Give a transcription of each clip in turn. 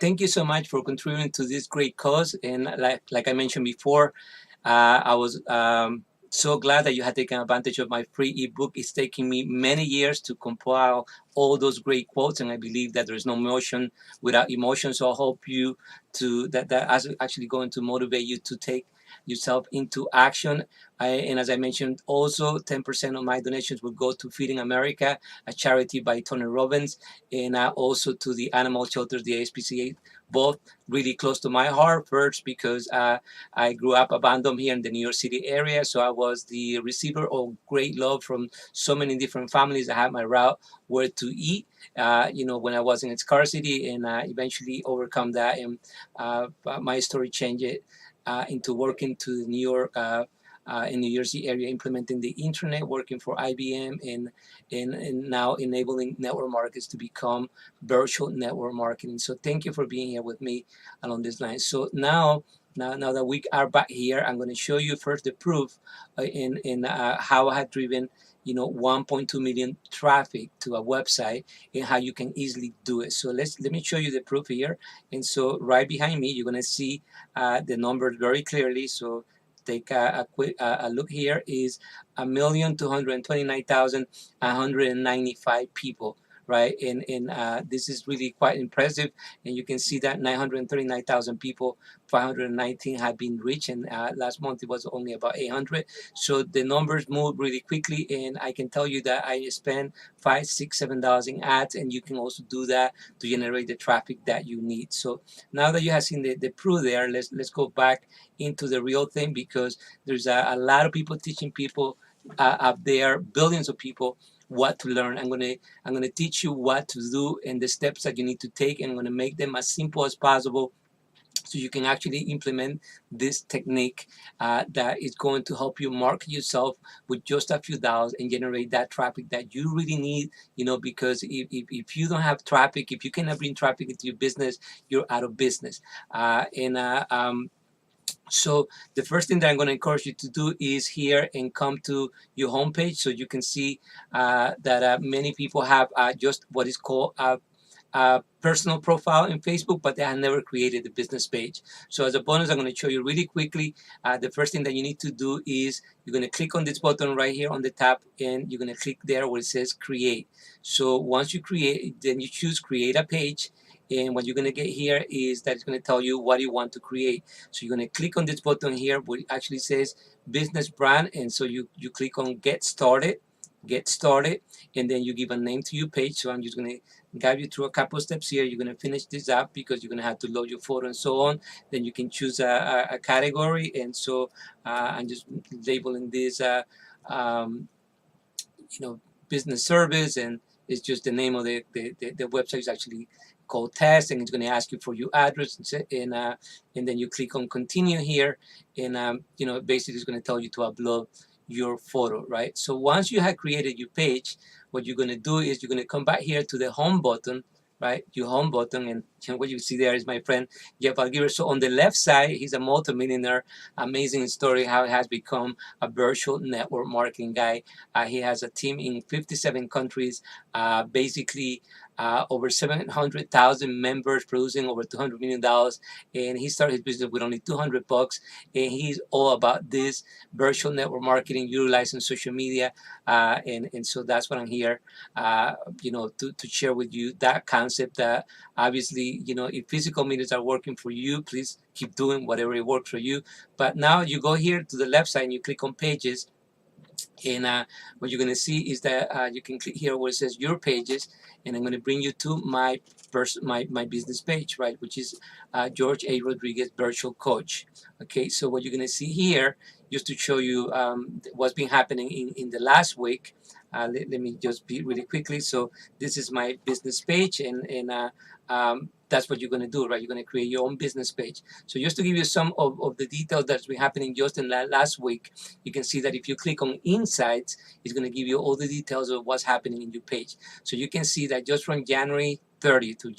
thank you so much for contributing to this great cause. And like I mentioned before, I was so glad that you had taken advantage of my free ebook. It's taking me many years to compile all those great quotes, and I believe that there's no motion without emotion. So I hope you to that actually going to motivate you to take yourself into action. And as I mentioned, also 10% of my donations will go to Feeding America, a charity by Tony Robbins, and also to the animal shelters, the ASPCA, both really close to my heart. First, because I grew up abandoned here in the New York City area, so I was the receiver of great love from so many different families. I had my route where to eat, when I was in scarcity, and eventually overcome that. And my story changed it into working to New York. In New Jersey area, implementing the internet, working for IBM, and now enabling network markets to become virtual network marketing. So thank you for being here with me along this line. So now that we are back here, I'm going to show you first the proof in how I had driven 1.2 million traffic to a website and how you can easily do it. So let me show you the proof here. And so right behind me, you're going to see the numbers very clearly. So take a quick look here. Is 1,229,195 people, right? And this is really quite impressive. And you can see that 939,000 people, 519 have been reached, and last month it was only about 800. So the numbers move really quickly, and I can tell you that I spend $5, $6, $7 in ads, and you can also do that to generate the traffic that you need. So now that you have seen the proof there, let's go back into the real thing, because there's a lot of people teaching people up there, billions of people, what to learn. I'm gonna teach you what to do and the steps that you need to take, and I'm gonna make them as simple as possible so you can actually implement this technique that is going to help you market yourself with just a few dollars and generate that traffic that you really need. Because if you don't have traffic, if you cannot bring traffic into your business, you're out of business. So the first thing that I'm going to encourage you to do is here and come to your homepage, so you can see that many people have just what is called a personal profile in Facebook, but they have never created a business page. So as a bonus, I'm going to show you really quickly. The first thing that you need to do is you're going to click on this button right here on the top, and you're going to click there where it says create. So once you create, then you choose create a page. And what you're going to get here is that it's going to tell you what you want to create. So you're going to click on this button here where it actually says business brand. And so you click on get started, and then you give a name to your page. So I'm just going to guide you through a couple of steps here. You're going to finish this up because you're going to have to load your photo and so on. Then you can choose a category. And so I'm just labeling this, business service, and it's just the name of the website is actually called test, and it's going to ask you for your address, and then you click on continue here, and basically it's going to tell you to upload your photo, right? So once you have created your page, what you're going to do is you're going to come back here to the home button, right? Your home button, and what you see there is my friend Jeff Algiver. So on the left side, he's a multimillionaire. Amazing story how he has become a virtual network marketing guy. He has a team in 57 countries, basically over 700,000 members, producing over $200 million. And he started his business with only $200, and he's all about this virtual network marketing, utilizing social media, and so that's what I'm here, to share with you that concept. That obviously, if physical meetings are working for you, please keep doing whatever it works for you. But now you go here to the left side and you click on pages, and what you're going to see is that you can click here where it says your pages, and I'm going to bring you to my business page, right, which is George A. Rodriguez Virtual Coach. Okay, so what you're going to see here, just to show you what's been happening in the last week. Let me just be really quickly. So this is my business page, and that's what you're going to do, right? You're going to create your own business page. So just to give you some of the details that's been happening just in last week, you can see that if you click on Insights, it's going to give you all the details of what's happening in your page. So you can see that just from January 30 to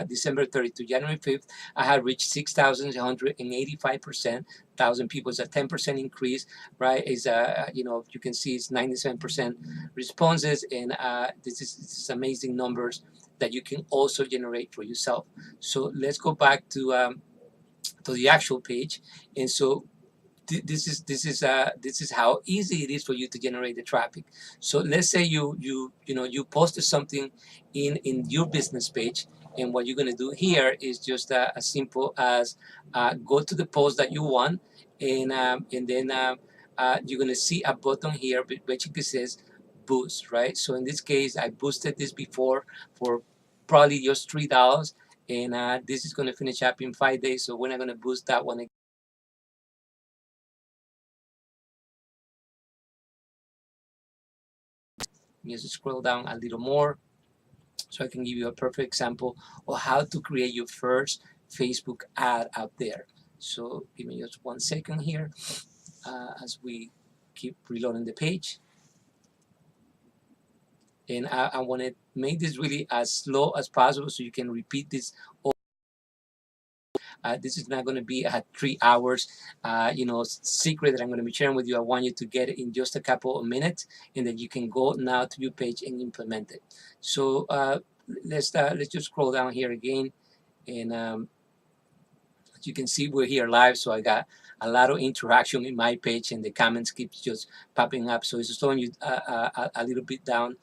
December 30 to January 5th, I have reached 6,185%. 1,000 people. Is a 10% increase, right? Is you can see it's 97% responses, and this is amazing numbers that you can also generate for yourself. So let's go back to the actual page. And so this is how easy it is for you to generate the traffic. So let's say you posted something in your business page, and what you're going to do here is just as simple as go to the post that you want, and then you're going to see a button here which basically says boost, right? So in this case, I boosted this before for probably just $3, and this is going to finish up in 5 days, so we're not going to boost that one. Just scroll down a little more so I can give you a perfect example of how to create your first Facebook ad out there. So give me just 1 second here as we keep reloading the page. And I want to make this really as slow as possible so you can repeat this. This is not going to be a 3 hours, secret that I'm going to be sharing with you. I want you to get it in just a couple of minutes, and then you can go now to your page and implement it. So let's just scroll down here again, and as you can see, we're here live. So I got a lot of interaction in my page, and the comments keep just popping up. So it's slowing you a little bit down.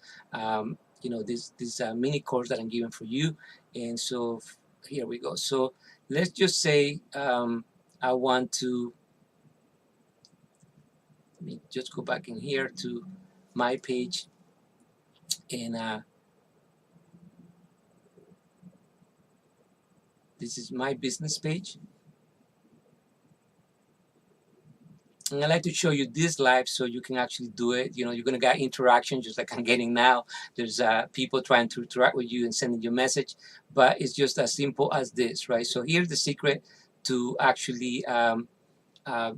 This mini course that I'm giving for you, and so here we go. So let's just say I want to, let me just go back in here to my page, and this is my business page. And I like to show you this live so you can actually do it. You're going to get interaction just like I'm getting now. There's people trying to interact with you and sending you a message, but it's just as simple as this, right? So here's the secret to actually uh,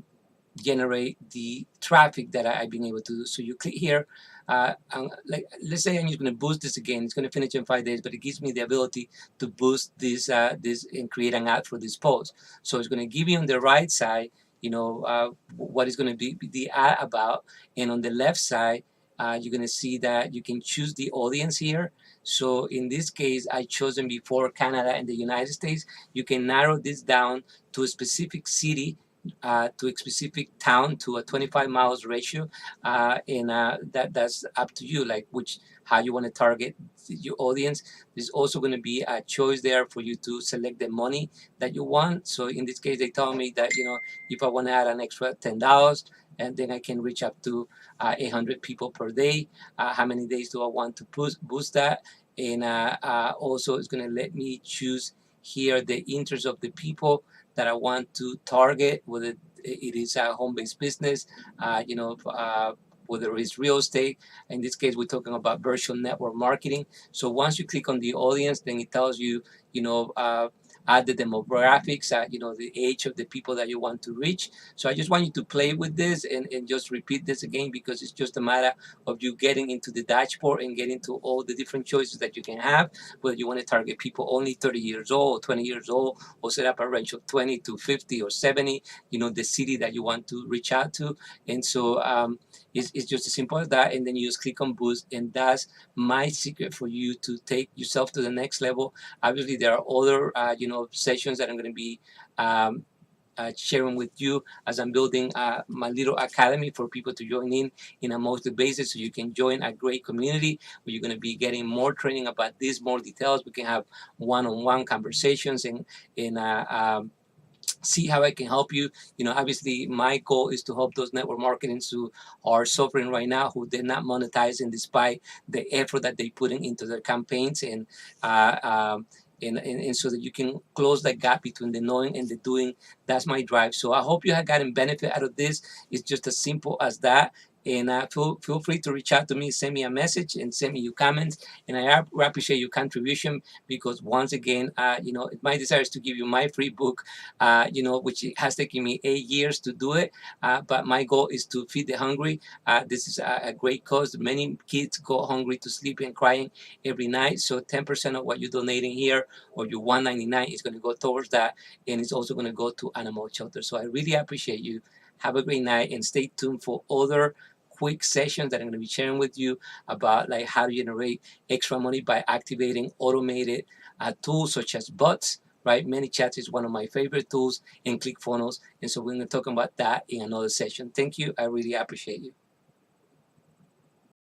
generate the traffic that I've been able to do. So you click here, let's say I'm just going to boost this again. It's going to finish in 5 days, but it gives me the ability to boost this and create an ad for this post. So it's going to give you on the right side, what is going to be the ad about, and on the left side, you're going to see that you can choose the audience here. So in this case, I chosen before Canada and the United States. You can narrow this down to a specific city, to a specific town, to a 25 miles ratio, and that's up to you, like how you want to target your audience. There's also going to be a choice there for you to select the money that you want. So in this case, they told me that if I want to add an extra $10, and then I can reach up to 800 people per day. How many days do I want to boost that? And also, it's going to let me choose here the interest of the people that I want to target, whether it is a home-based business, whether it's real estate. In this case, we're talking about virtual network marketing. So once you click on the audience, then it tells you, add the demographics, the age of the people that you want to reach. So I just want you to play with this and just repeat this again, because it's just a matter of you getting into the dashboard and getting to all the different choices that you can have, whether you want to target people only 30 years old, 20 years old, or set up a range of 20 to 50 or 70, the city that you want to reach out to. And so it's just as simple as that. And then you just click on boost, and that's my secret for you to take yourself to the next level. Obviously, there are other sessions that I'm going to be sharing with you as I'm building my little academy for people to join in a monthly basis, so you can join a great community where you're going to be getting more training about this, more details. We can have one-on-one conversations and see how I can help you. Obviously, my goal is to help those network marketers who are suffering right now, who they're not monetizing despite the effort that they put into their campaigns, uh, um, and so that you can close that gap between the knowing and the doing. That's my drive. So I hope you have gotten benefit out of this. It's just as simple as that. And feel free to reach out to me, send me a message, and send me your comments. And I appreciate your contribution, because once again, my desire is to give you my free book, which has taken me 8 years to do it. But my goal is to feed the hungry. This is a great cause. Many kids go hungry to sleep and crying every night. So 10% of what you're donating here, or your $1.99, is going to go towards that, and it's also going to go to animal shelter. So I really appreciate you. Have a great night, and stay tuned for other quick sessions that I'm going to be sharing with you about like how to generate extra money by activating automated tools such as bots, right? ManyChat is one of my favorite tools, and ClickFunnels. And so we're going to talk about that in another session. Thank you. I really appreciate you.